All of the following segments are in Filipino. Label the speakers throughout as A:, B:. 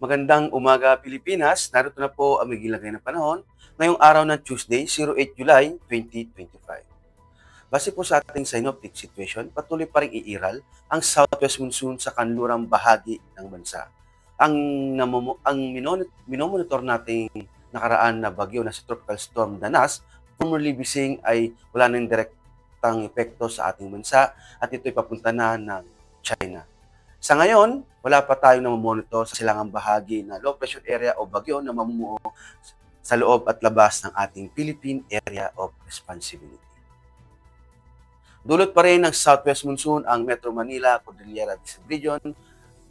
A: Magandang umaga Pilipinas, narito na po ang magiging ng panahon ngayong araw ng Tuesday, 08 July 2025. Base po sa ating synoptic situation, patuloy pa rin iiral ang southwest monsoon sa kanlurang bahagi ng bansa. Ang minomonitor nating nakaraan na bagyo na si Tropical Storm Danas, formerly Bising, ay wala nang direktang epekto sa ating bansa at ito'y papunta na ng China. Sa ngayon, wala pa tayong namomonitor sa silangang bahagi na low pressure area o bagyo na mamumuo sa loob at labas ng ating Philippine Area of Responsibility. Dulot pa rin ng southwest monsoon ang Metro Manila, Cordillera Region,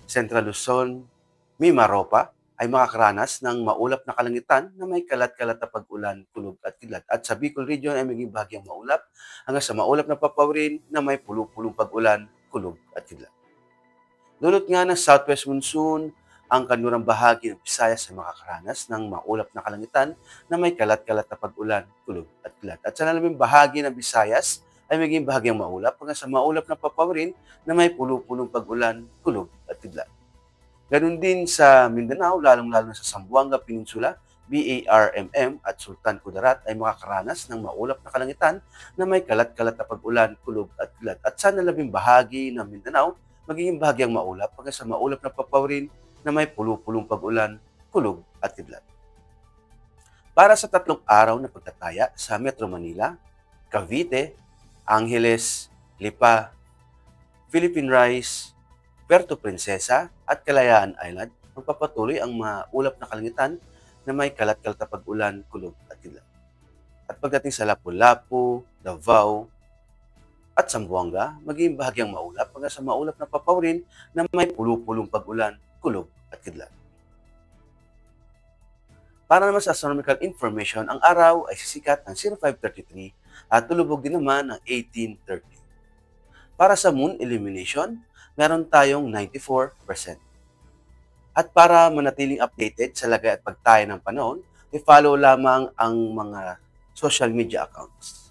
A: Central Luzon, Mimaropa ay makakaranas ng maulap na kalangitan na may kalat-kalat na pag-ulan, tulog at kidlat. At sa Bicol Region ay maging bahagyang maulap hanggang sa maulap na papawirin na may pulupulong pag-ulan, kulog at kidlat. Dulot nga ng southwest monsoon, ang kanlurang bahagi ng Visayas ay makakaranas ng maulap na kalangitan na may kalat-kalat na pag-ulan, kulog at kidlat. At sa nalaming bahagi ng Visayas ay maging bahagyang maulap hanggang sa maulap na papawirin na may pulupulong pag-ulan, kulog at kidlat. Ganun din sa Mindanao, lalong-lalo na sa Zamboanga Peninsula, BARMM at Sultan Kudarat ay makakaranas ng maulap na kalangitan na may kalat-kalat na pag-ulan, kulog at kidlat. At sa nalaming bahagi ng Mindanao, magiging bahagyang maulap hanggang sa maulap na papawirin na may pulupulong pag-ulan, kulog at kidlat. Para sa 3 araw na pagtataya sa Metro Manila, Cavite, Angeles, Lipa, Philippine Rise, Puerto Princesa at Kalayaan Island, magpapatuloy ang maulap na kalangitan na may kalat-kalat na pag-ulan, kulog at kidlat. At pagdating sa Lapu-Lapu, Davao, at Zamboanga, maging bahagyang maulap hanggang sa maulap na papawirin na may pulupulong pag-ulan, kulog at kidlat. Para naman sa astronomical information, ang araw ay sisikat ng 0533 at tulubog din naman ng 1830. Para sa moon illumination, meron tayong 94%. At para manatiling updated sa lagay at pagtayo ng panahon, i-follow lamang ang mga social media accounts.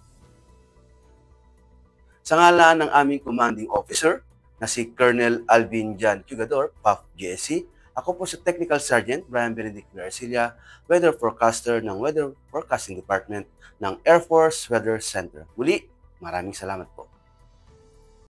A: Sa ngalan ng aming commanding officer na si Colonel Alvin Jan Cugador, PAF GSC, ako po si Technical Sergeant Brian Benedict Garcia, Weather Forecaster ng Weather Forecasting Department ng Air Force Weather Center. Muli, maraming salamat po.